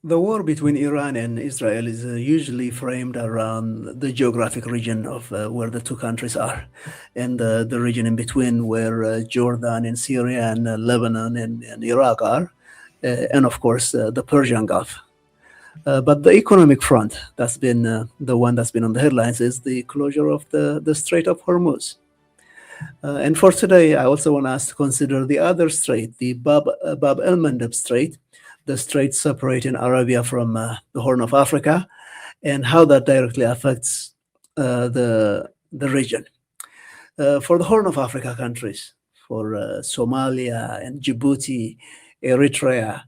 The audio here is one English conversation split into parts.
The war between Iran and Israel is usually framed around the geographic region of where the two countries are, and the region in between where Jordan and Syria and Lebanon and Iraq are, and of course the Persian Gulf. But the economic front that's been the one that's been on the headlines is the closure of the Strait of Hormuz. And for today, I also want us to consider the other strait, the Bab el-Mandeb Strait, the strait separating Arabia from the Horn of Africa, and how that directly affects the region. For the Horn of Africa countries, for Somalia and Djibouti, Eritrea,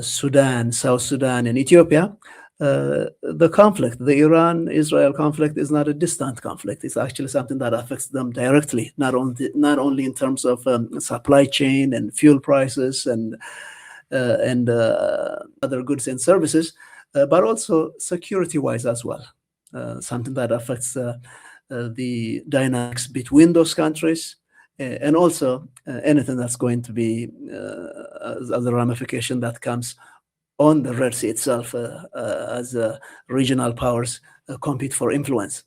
Sudan, South Sudan, and Ethiopia, the conflict, the Iran-Israel conflict, is not a distant conflict. It's actually something that affects them directly, not only in terms of supply chain and fuel prices and other goods and services, but also security-wise as well. Something that affects the dynamics between those countries, and also anything that's going to be as a ramification that comes on the Red Sea itself as regional powers compete for influence.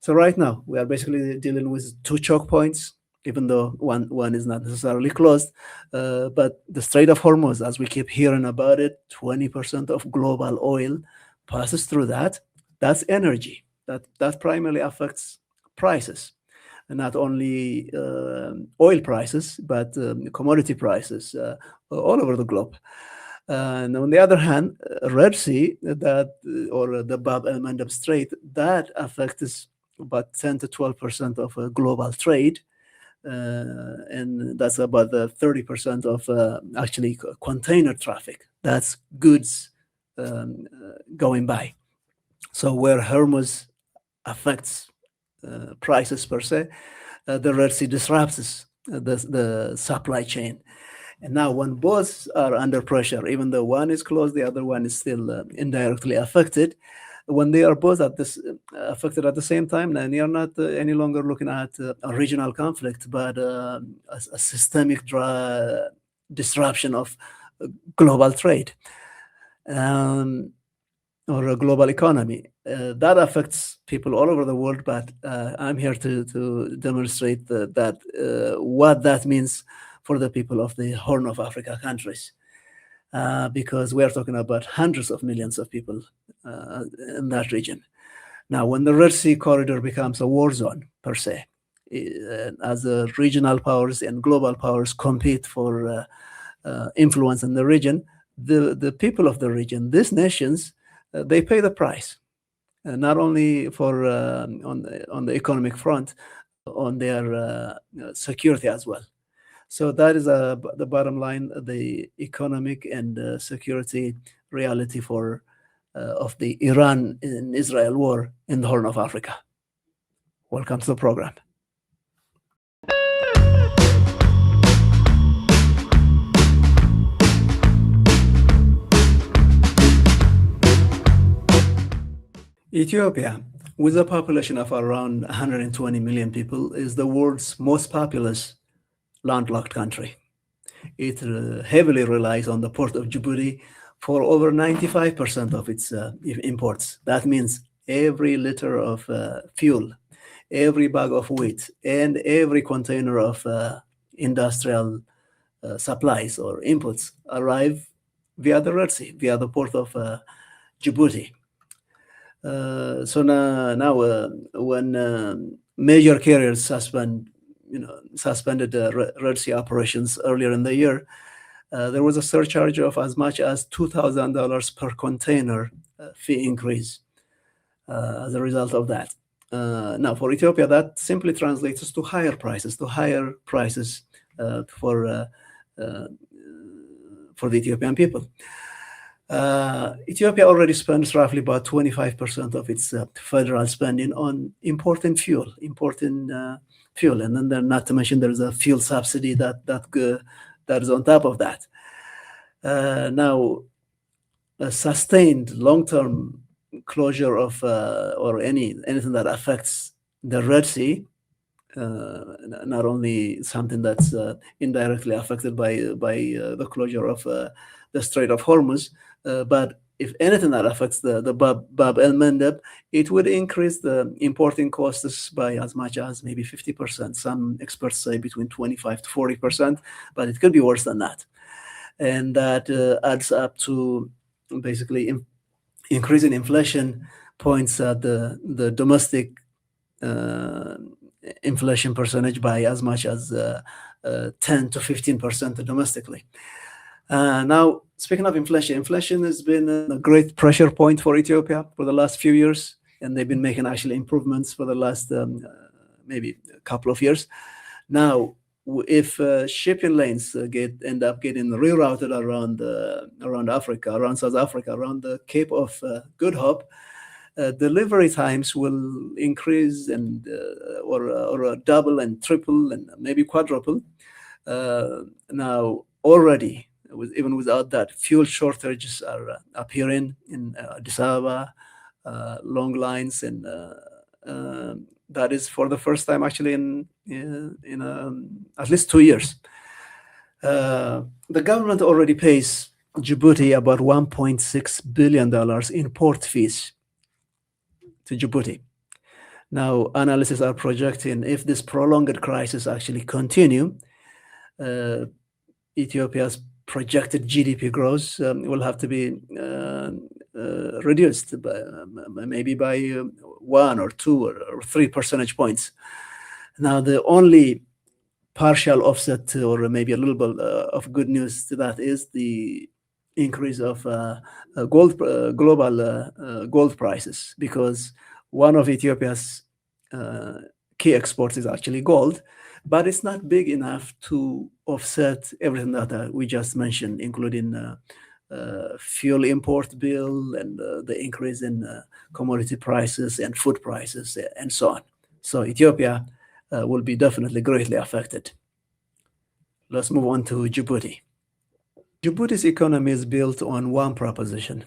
So right now we are basically dealing with two choke points, even though one is not necessarily closed. But the Strait of Hormuz, as we keep hearing about it, 20% of global oil passes through that. That's energy. That primarily affects prices, and not only oil prices, but commodity prices all over the globe. And on the other hand, Red Sea, or the Bab el-Mandeb Strait, that affects about 10 to 12% of global trade, and that's about 30% of actually container traffic. That's goods going by. So where Hormuz affects prices per se, the Red Sea disrupts the supply chain. And now, when both are under pressure, even though one is closed, the other one is still indirectly affected. When they are both affected at the same time, then you're not any longer looking at a regional conflict, but a systemic disruption of global trade or a global economy. That affects people all over the world, but I'm here to demonstrate what that means for the people of the Horn of Africa countries, because we are talking about hundreds of millions of people in that region. Now, when the Red Sea corridor becomes a war zone per se, as the regional powers and global powers compete for influence in the region, the people of the region, these nations, they pay the price, not only for on the economic front, on their security as well. So that is the bottom line, the economic and security reality for of the Iran and Israel war in the Horn of Africa. Welcome to the program. Ethiopia, with a population of around 120 million people, is the world's most populous landlocked country. It heavily relies on the port of Djibouti for over 95% of its imports. That means every liter of fuel, every bag of wheat, and every container of industrial supplies or inputs arrive via the Red Sea, via the port of Djibouti. So now when major carriers suspended Red Sea operations earlier in the year, there was a surcharge of as much as $2,000 per container fee increase as a result of that. Now, for Ethiopia, that simply translates to higher prices for the Ethiopian people. Ethiopia already spends roughly about 25% of its federal spending on importing fuel, and then not to mention there's a fuel subsidy that is on top of that. Now, a sustained long-term closure of or anything that affects the Red Sea, not only something that's indirectly affected by the closure of the Strait of Hormuz, but if anything that affects the Bab el-Mandeb, it would increase the importing costs by as much as maybe 50%. Some experts say between 25 to 40%, but it could be worse than that. And that adds up to basically increasing inflation points at the domestic inflation percentage by as much as 10 to 15% domestically. Now, speaking of inflation, inflation has been a great pressure point for Ethiopia for the last few years, and they've been making actually improvements for the last maybe a couple of years. Now, if shipping lanes end up getting rerouted around Africa, around South Africa, around the Cape of Good Hope, delivery times will increase and or double and triple and maybe quadruple. Now, already, even without that, fuel shortages are appearing in Addis Ababa, long lines, and that is for the first time actually in at least 2 years. The government already pays Djibouti about $1.6 billion in port fees to Djibouti. Now, analysts are projecting if this prolonged crisis actually continue, Ethiopia's projected GDP growth will have to be reduced maybe by 1 or 2 or 3 percentage points. Now, the only partial offset or maybe a little bit of good news to that is the increase of global gold prices, because one of Ethiopia's key exports is actually gold, but it's not big enough to offset everything that we just mentioned, including fuel import bill and the increase in commodity prices and food prices and so on. So Ethiopia will be definitely greatly affected. Let's move on to Djibouti. Djibouti's economy is built on one proposition,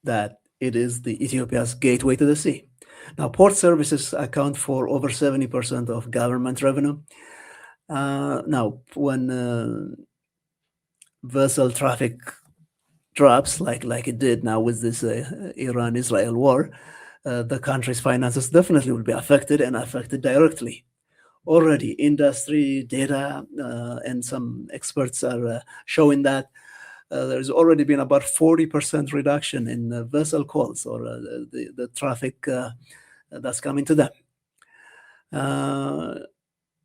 that it is the Ethiopia's gateway to the sea. Now, port services account for over 70% of government revenue. Now, when vessel traffic drops, like it did now with this Iran-Israel war, the country's finances definitely will be affected, and affected directly. Already, industry data and some experts are showing that there's already been about 40% reduction in vessel calls or the traffic that's coming to them,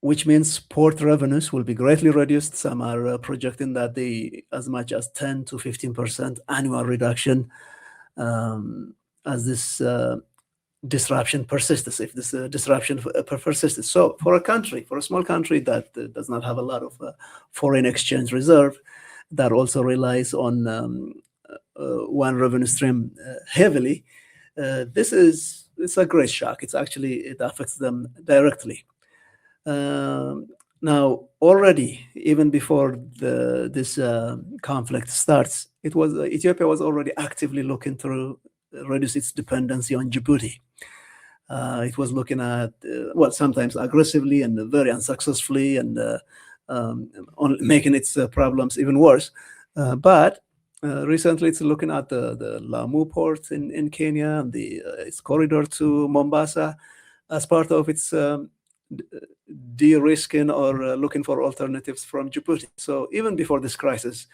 which means port revenues will be greatly reduced. Some are projecting that as much as 10 to 15% annual reduction as this disruption persists, if this disruption persists. So for a small country that does not have a lot of foreign exchange reserve, that also relies on one revenue stream heavily, it's a great shock. It affects them directly. Now, already, even before this conflict starts, Ethiopia was already actively looking to reduce its dependency on Djibouti. It was looking at, sometimes aggressively and very unsuccessfully, and making its problems even worse. But recently, it's looking at the Lamu port in Kenya and its corridor to Mombasa as part of its de-risking or looking for alternatives from Djibouti. So even before this crisis,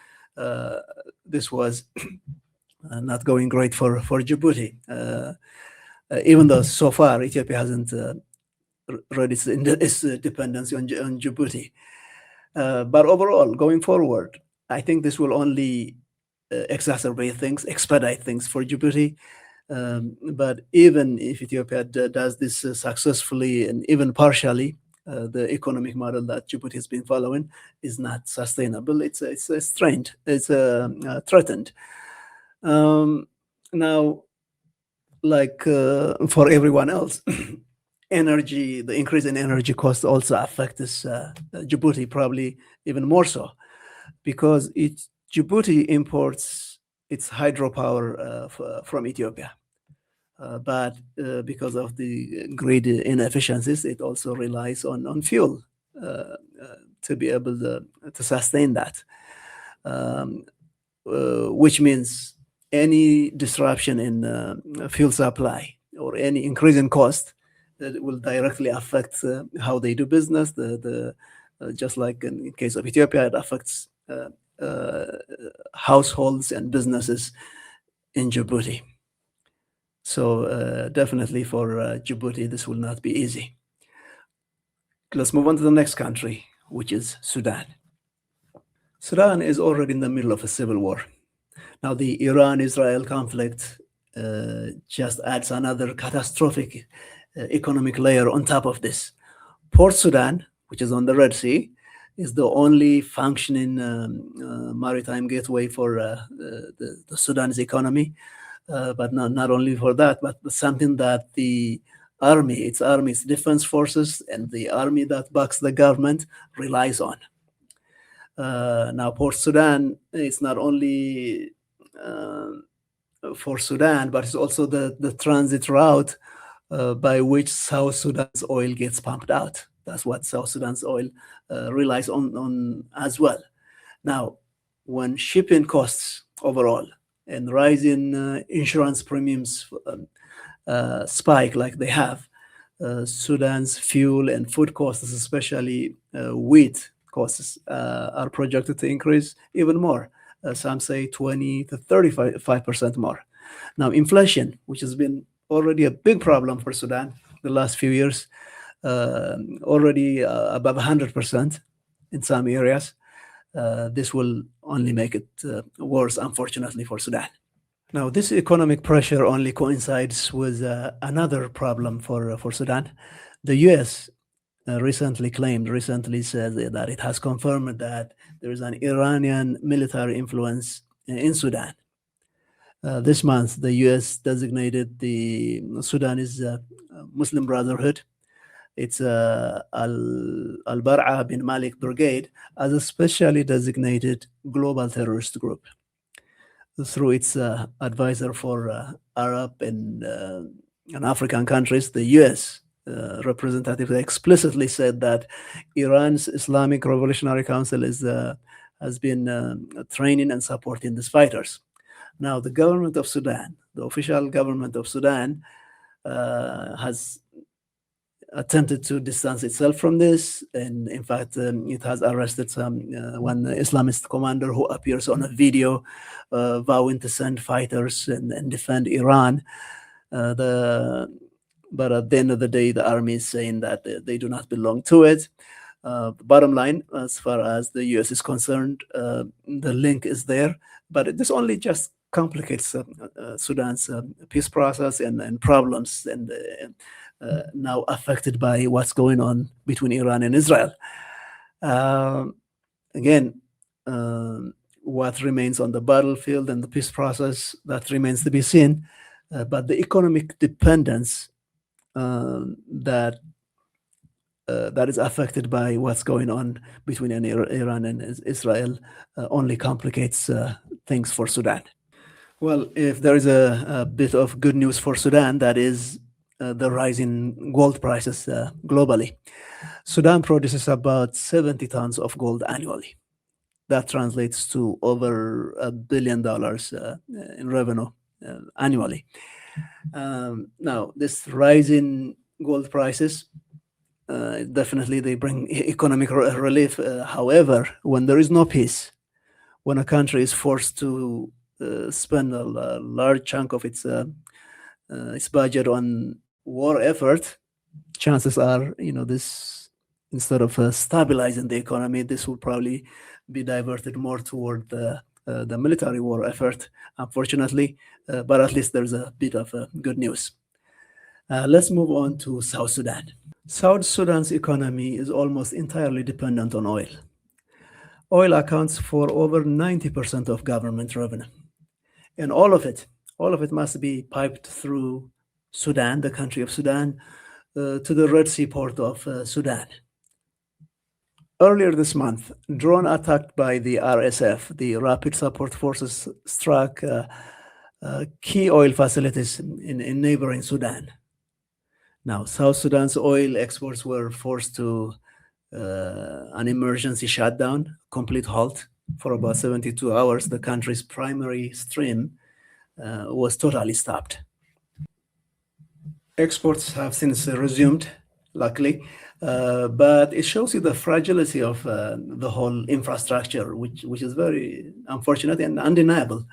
this was not going great for Djibouti, even though so far Ethiopia hasn't reduced its dependency on Djibouti. But overall, going forward, I think this will only exacerbate things, expedite things for Djibouti. But even if Ethiopia does this successfully and even partially, the economic model that Djibouti has been following is not sustainable. It's strained. It's threatened. Now, like for everyone else, the increase in energy costs also affect this Djibouti, probably even more so, because Djibouti imports its hydropower from Ethiopia. But because of the grid inefficiencies, it also relies on fuel to be able to sustain that, which means any disruption in fuel supply or any increase in cost that will directly affect how they do business. Just like in case of Ethiopia, it affects households and businesses in Djibouti. So definitely for Djibouti, this will not be easy. Let's move on to the next country, which is Sudan. Sudan is already in the middle of a civil war. Now, the Iran-Israel conflict just adds another catastrophic economic layer on top of this. Port Sudan, which is on the Red Sea, is the only functioning maritime gateway for the Sudan's economy. But not only for that, but something that the its defense forces, and the army that backs the government relies on. Now, Port Sudan is not only for Sudan, but it's also the transit route by which South Sudan's oil gets pumped out. That's what South Sudan's oil relies on as well. Now, when shipping costs overall and rising insurance premiums spike like they have, Sudan's fuel and food costs, especially wheat costs, are projected to increase even more. Some say 20 to 35% more. Now, inflation, which has been already a big problem for Sudan the last few years, already above 100% in some areas. This will only make it worse, unfortunately, for Sudan. Now, this economic pressure only coincides with another problem for Sudan. The U.S. recently said that it has confirmed that there is an Iranian military influence in Sudan. This month, the U.S. designated the Sudanese Muslim Brotherhood, it's Al-Bar'a bin Malik Brigade, as a specially designated global terrorist group. Through its advisor for Arab and African countries, the U.S. Representative explicitly said that Iran's Islamic Revolutionary Council has been training and supporting these fighters. Now, the government of Sudan, the official government of Sudan, has attempted to distance itself from this, and in fact, it has arrested one Islamist commander who appears on a video vowing to send fighters and defend Iran. But at the end of the day, the army is saying that they do not belong to it. The bottom line, as far as the U.S. is concerned, the link is there, but this only just complicates Sudan's peace process and problems, and now affected by what's going on between Iran and Israel. Again, what remains on the battlefield and the peace process, that remains to be seen. But the economic dependence that is affected by what's going on between Iran and Israel only complicates things for Sudan. Well, if there is a bit of good news for Sudan, that is the rise in gold prices globally. Sudan produces about 70 tons of gold annually. That translates to over $1 billion in revenue annually. Now, this rise in gold prices, definitely they bring economic relief. However, when there is no peace, when a country is forced to spend a large chunk of its budget on war effort, chances are, this, instead of stabilizing the economy, this will probably be diverted more toward the military war effort, unfortunately. But at least there's a bit of good news. Let's move on to South Sudan. South Sudan's economy is almost entirely dependent on oil. Oil accounts for over 90% of government revenue. And all of it must be piped through Sudan, the country of Sudan, to the Red Sea port of Sudan. Earlier this month, drone attack by the RSF, the Rapid Support Forces, struck key oil facilities in neighboring Sudan. Now, South Sudan's oil exports were forced to an emergency shutdown, complete halt for about 72 hours. The country's primary stream was totally stopped. Exports have since resumed, luckily, but it shows you the fragility of the whole infrastructure, which is very unfortunate and undeniable.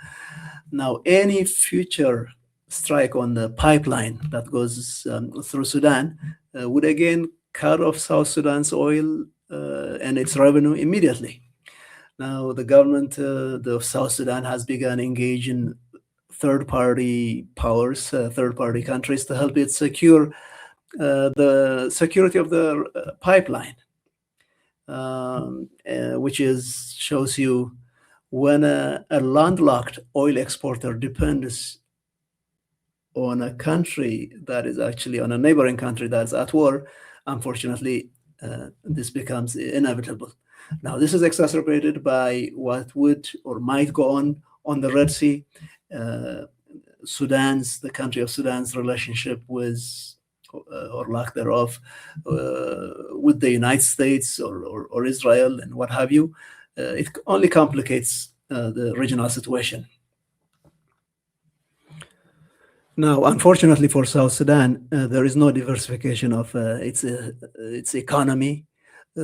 Now, any future strike on the pipeline that goes through Sudan would again cut off South Sudan's oil and its revenue immediately. Now, the government of South Sudan has begun engaging third-party powers, third-party countries to help it secure the security of the pipeline, which shows you when a landlocked oil exporter depends on a country that is actually on a neighboring country that's at war, unfortunately, this becomes inevitable. Now, this is exacerbated by what would or might go on the Red Sea. The country of Sudan's relationship with, or lack thereof, with the United States or Israel and what have you, it only complicates the regional situation. Now, unfortunately for South Sudan, there is no diversification of its economy.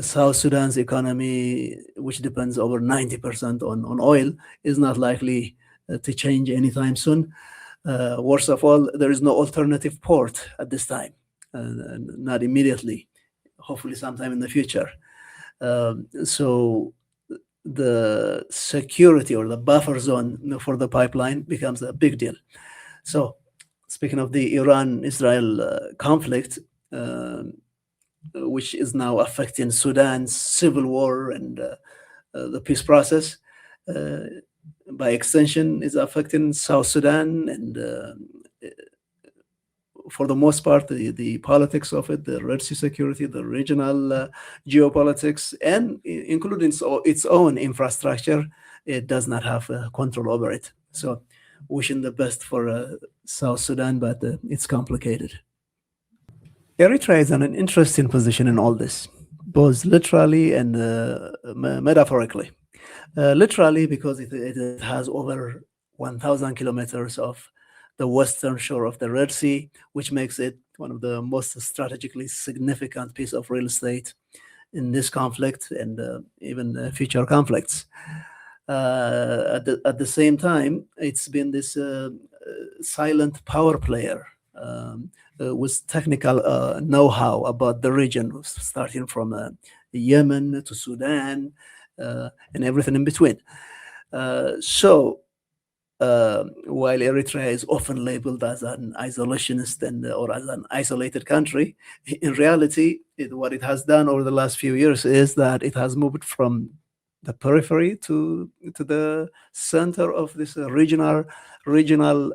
South Sudan's economy, which depends over 90% on oil, is not likely to change anytime soon. Worst of all, there is no alternative port at this time, not immediately, hopefully sometime in the future. So the security or the buffer zone for the pipeline becomes a big deal. So speaking of the Iran-Israel conflict, which is now affecting Sudan's civil war and the peace process, by extension is affecting South Sudan and for the most part the politics of it, the Red Sea security, the regional geopolitics, and including its own infrastructure. It does not have control over it. So wishing the best for South Sudan, but it's complicated. Eritrea is in an interesting position in all this, both literally and metaphorically. Literally, because it has over 1,000 kilometers of the western shore of the Red Sea, which makes it one of the most strategically significant piece of real estate in this conflict and even future conflicts. At the same time, it's been this silent power player with technical know-how about the region, starting from Yemen to Sudan and everything in between. While Eritrea is often labeled as an isolationist or as an isolated country, in reality, what it has done over the last few years is that it has moved from the periphery to the center of this regional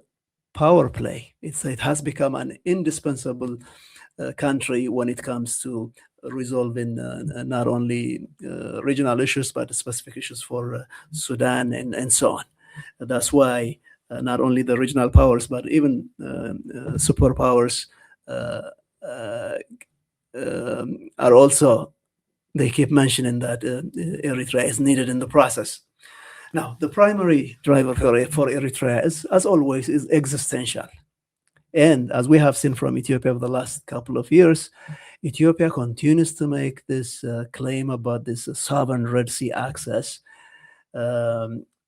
power play. It has become an indispensable country when it comes to resolving not only regional issues, but specific issues for Sudan and so on. That's why not only the regional powers, but even superpowers are also, they keep mentioning that Eritrea is needed in the process. Now, the primary driver for Eritrea, as always, is existential. And as we have seen from Ethiopia over the last couple of years, Ethiopia continues to make this claim about this sovereign Red Sea access.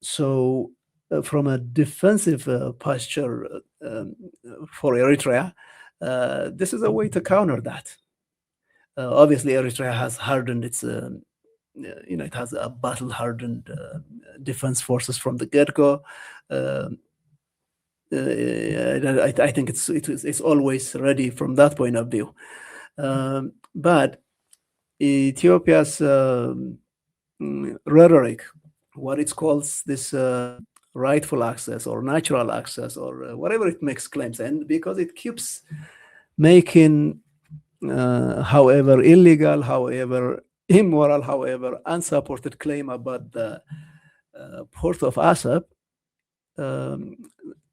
So from a defensive posture for Eritrea, this is a way to counter that. Obviously, Eritrea has hardened its, it has a battle-hardened defense forces from the get-go. I think it's always ready from that point of view. But Ethiopia's rhetoric, what it calls this rightful access or natural access or whatever it makes claims, and because it keeps making, however illegal, however immoral, however unsupported claim about the port of Assab,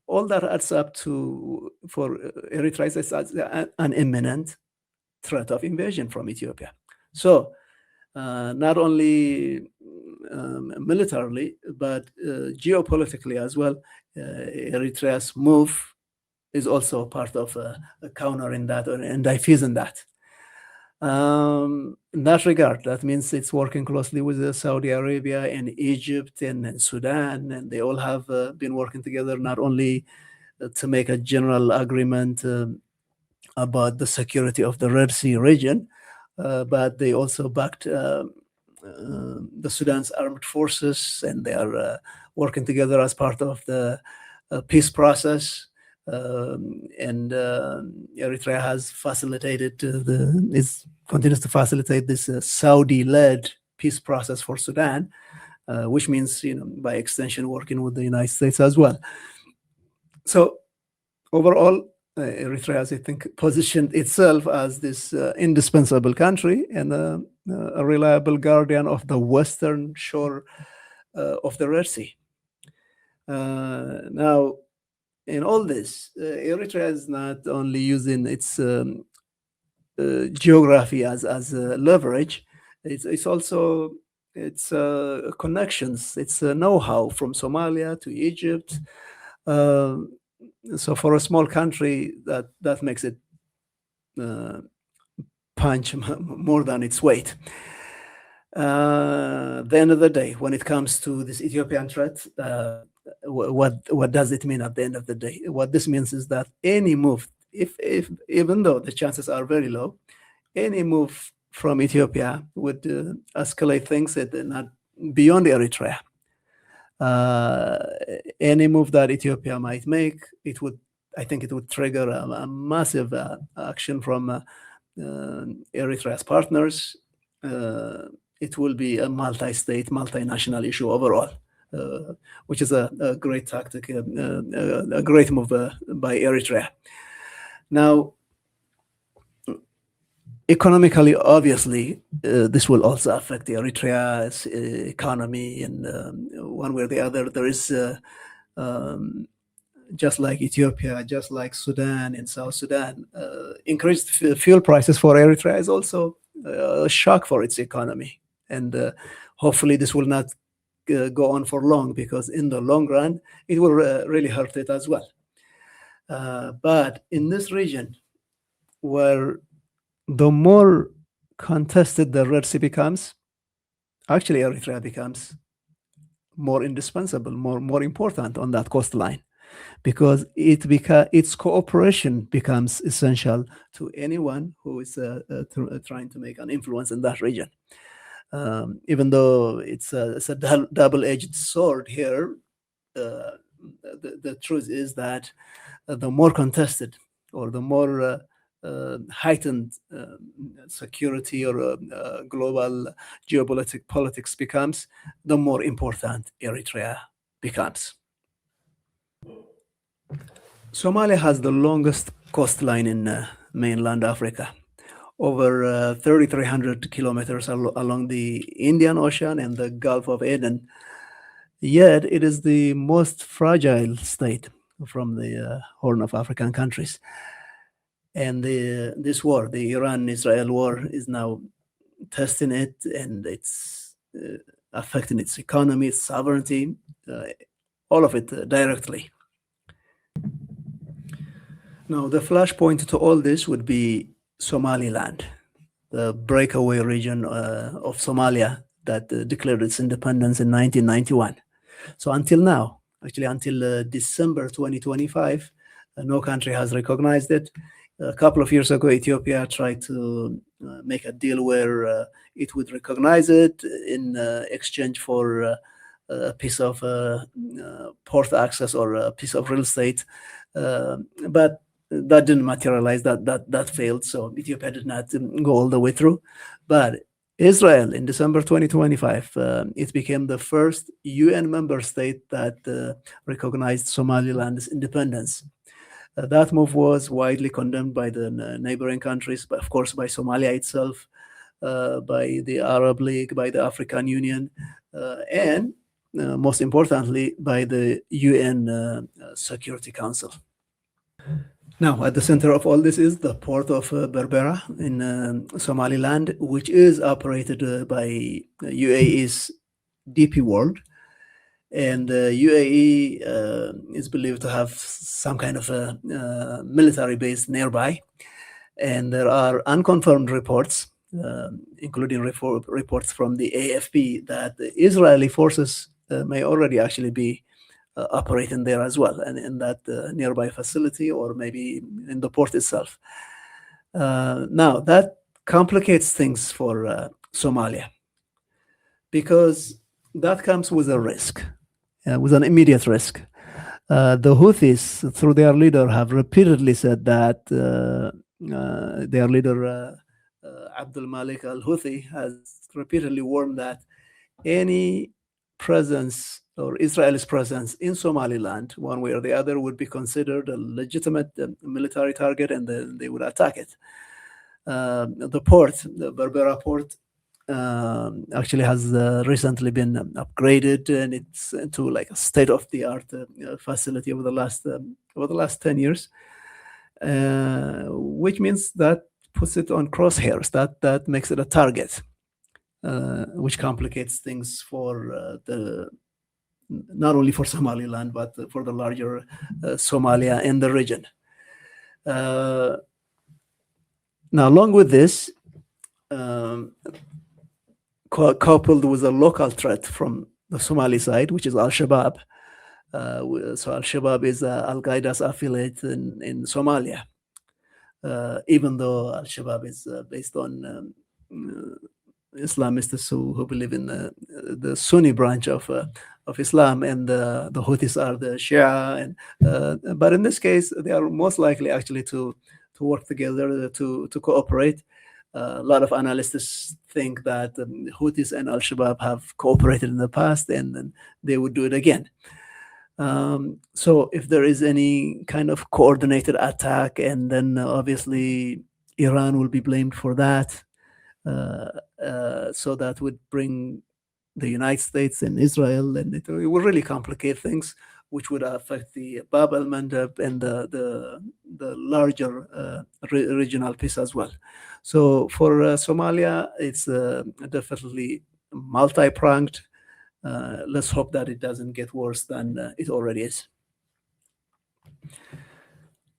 all that adds up to, for Eritrea, is an imminent threat of invasion from Ethiopia. So not only militarily, but geopolitically as well, Eritrea's move is also part of countering that and diffusing that. In that regard, that means it's working closely with Saudi Arabia and Egypt and Sudan, and they all have been working together not only to make a general agreement about the security of the Red Sea region, but they also backed the Sudan's armed forces, and they are working together as part of the peace process. And Eritrea has facilitated continues to facilitate this Saudi-led peace process for Sudan, which means, by extension, working with the United States as well. So overall, Eritrea has, I think, positioned itself as this indispensable country and a reliable guardian of the western shore of the Red Sea. Now, in all this, Eritrea is not only using its geography as leverage, it's also its connections, its know-how from Somalia to Egypt. So for a small country, that makes it punch more than its weight. At the end of the day, when it comes to this Ethiopian threat, what does it mean at the end of the day? What this means is that any move, if even though the chances are very low, any move from Ethiopia would escalate things not beyond Eritrea. Any move that Ethiopia might make, I think it would trigger a massive action from Eritrea's partners. It will be a multi-state, multinational issue overall, which is a great tactic, a great move by Eritrea. Now, economically, obviously, this will also affect Eritrea's economy, and one way or the other, there is, just like Ethiopia, just like Sudan and South Sudan, increased fuel prices for Eritrea is also a shock for its economy. And hopefully this will not go on for long, because in the long run, it will really hurt it as well. But in this region, where the more contested the Red Sea becomes, actually Eritrea becomes more indispensable, more important on that coastline, because its cooperation becomes essential to anyone who is trying to make an influence in that region. Even though it's a double-edged sword here, the truth is that the more contested or the more heightened security or global geopolitics becomes, the more important Eritrea becomes. Somalia has the longest coastline in mainland Africa, over 3,300 kilometers along the Indian Ocean and the Gulf of Aden. Yet it is the most fragile state from the Horn of African countries. And this war, the Iran-Israel war, is now testing it, and it's affecting its economy, its sovereignty, all of it directly. Now, the flashpoint to all this would be Somaliland, the breakaway region of Somalia that declared its independence in 1991. So until now, actually until December 2025, no country has recognized it. A couple of years ago, Ethiopia tried to make a deal where it would recognize it in exchange for a piece of port access or a piece of real estate, but that didn't materialize. That failed. So Ethiopia did not go all the way through. But Israel, in December 2025, it became the first UN member state that recognized Somaliland's independence. That move was widely condemned by the neighboring countries, but of course by Somalia itself, by the Arab League, by the African Union, and most importantly, by the UN Security Council. Now, at the center of all this is the port of Berbera in Somaliland, which is operated by UAE's DP World. And UAE is believed to have some kind of a military base nearby. And there are unconfirmed reports, including reports from the AFP, that the Israeli forces may already actually be operating there as well, and in that nearby facility, or maybe in the port itself. Now, that complicates things for Somalia, because that comes with a risk, with an immediate risk. The Houthis, through their leader, have repeatedly said that their leader, Abdul Malik al-Houthi, has repeatedly warned that any presence or Israel's presence in Somaliland, one way or the other, would be considered a legitimate military target, and then they would attack it. The port, the Berbera port, actually has recently been upgraded, and it's into like a state-of-the-art facility over the last 10 years, which means that puts it on crosshairs. That makes it a target, which complicates things for not only for Somaliland, but for the larger Somalia and the region. Now, along with this, coupled with a local threat from the Somali side, which is Al-Shabaab. So Al-Shabaab is Al-Qaeda's affiliate in Somalia, even though Al-Shabaab is based on Islamists who believe in the Sunni branch of Islam, and the Houthis are the Shia. But in this case, they are most likely actually to work together, to cooperate. A lot of analysts think that Houthis and Al-Shabaab have cooperated in the past, and they would do it again. So if there is any kind of coordinated attack, and then obviously Iran will be blamed for that, so that would bring the United States and Israel, and it will really complicate things, which would affect the Bab el-Mandeb and the larger regional peace as well. So for Somalia, it's definitely multi-pronged. Let's hope that it doesn't get worse than it already is.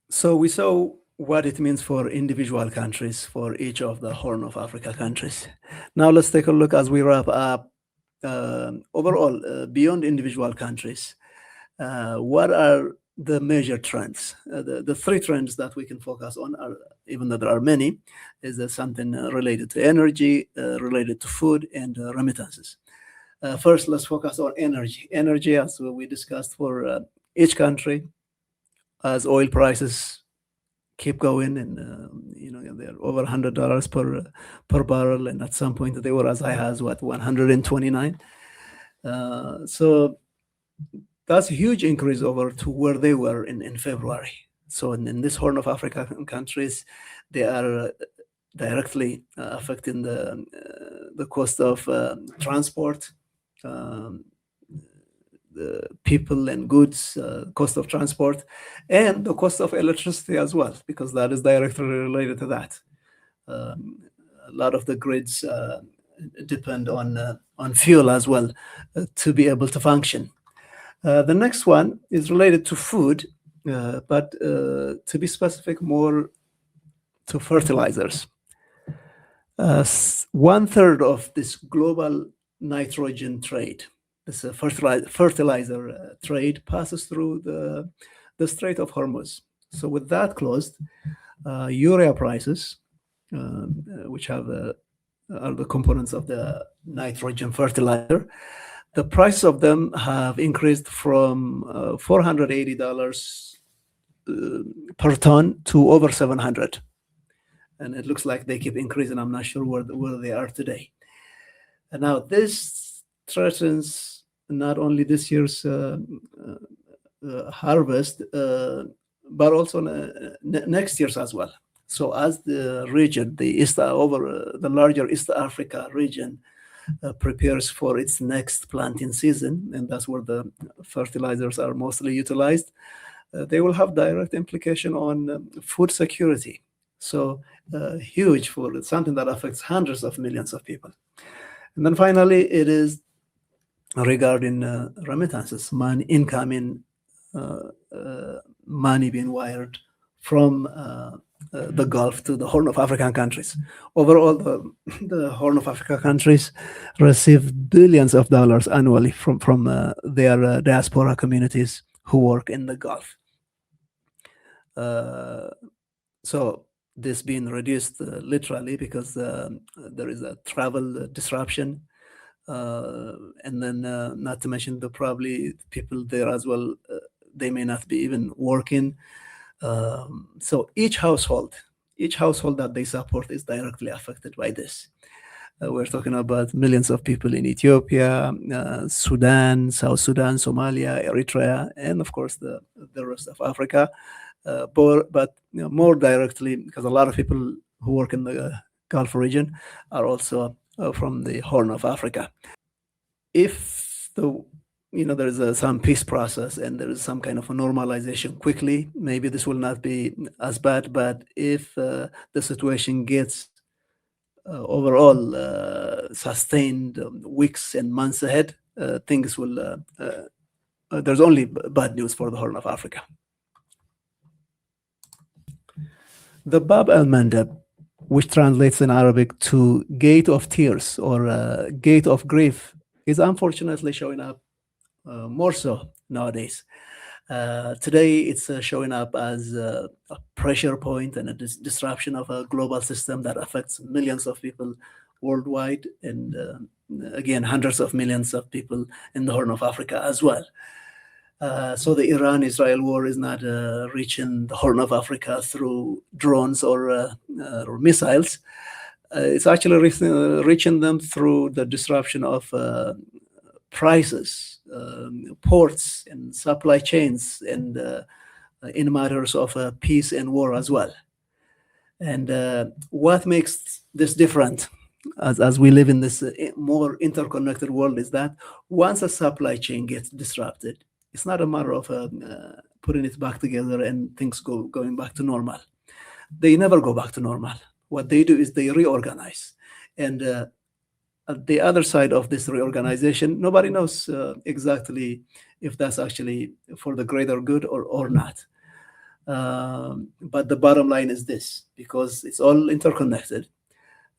So we saw what it means for individual countries, for each of the Horn of Africa countries. Now let's take a look as we wrap up overall, beyond individual countries. What are the major trends? The three trends that we can focus on are, even though there are many, is there something related to energy, related to food, and remittances. First, let's focus on energy. Energy, as we discussed, for each country, as oil prices keep going, and they're over $100 per barrel, and at some point they were as high as 129. So that's a huge increase over to where they were in February. So in this Horn of Africa countries, they are directly affecting the cost of transport, the people and goods, cost of transport, and the cost of electricity as well, because that is directly related to that. A lot of the grids depend on fuel as well to be able to function. The next one is related to food, but to be specific, more to fertilizers. 1/3 of this global nitrogen trade, this fertilizer trade, passes through the Strait of Hormuz. So with that closed, urea prices, which are the components of the nitrogen fertilizer, the price of them have increased from $480 per ton to over $700. And it looks like they keep increasing. I'm not sure where they are today. And now this threatens not only this year's harvest, but also next year's as well. So as the region, the larger East Africa region, prepares for its next planting season, and that's where the fertilizers are mostly utilized, they will have direct implication on food security. So huge for something that affects hundreds of millions of people. And then finally, it is regarding remittances, money, incoming money being wired from the Gulf to the Horn of African countries. Overall, the Horn of Africa countries receive billions of dollars annually from their diaspora communities who work in the Gulf. So this being reduced literally because there is a travel disruption. And then not to mention the probably people there as well, they may not be even working. So each household that they support is directly affected by this. We're talking about millions of people in Ethiopia, Sudan, South Sudan, Somalia, Eritrea, and of course the rest of Africa. But more directly, because a lot of people who work in the Gulf region are also from the Horn of Africa. If there is some peace process and there is some kind of a normalization quickly, maybe this will not be as bad. But if the situation gets overall sustained weeks and months ahead, things will. There's only bad news for the Horn of Africa. The Bab el-Mandeb, which translates in Arabic to Gate of Tears or Gate of Grief, is unfortunately showing up more so nowadays. Today, it's showing up as a pressure point and a disruption of a global system that affects millions of people worldwide, and again, hundreds of millions of people in the Horn of Africa as well. So the Iran-Israel war is not reaching the Horn of Africa through drones or missiles. It's actually reaching them through the disruption of prices, ports, and supply chains, and in matters of peace and war as well. And what makes this different as we live in this more interconnected world is that once a supply chain gets disrupted, it's not a matter of putting it back together and things going back to normal. They never go back to normal. What they do is they reorganize. And at the other side of this reorganization, nobody knows exactly if that's actually for the greater good or not. But the bottom line is this, because it's all interconnected,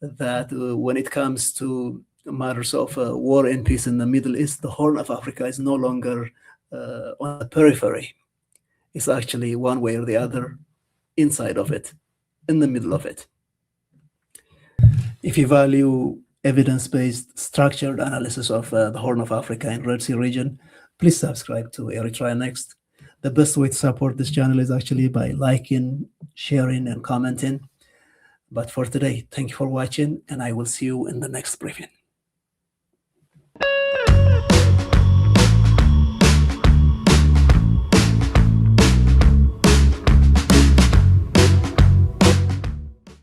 that when it comes to matters of war and peace in the Middle East, the Horn of Africa is no longer on the periphery. It's actually one way or the other inside of it, in the middle of it. If you value evidence-based structured analysis of the Horn of Africa and Red Sea region, please subscribe to Eritrea Next. The best way to support this channel is actually by liking, sharing, and commenting. But for today, thank you for watching, and I will see you in the next briefing.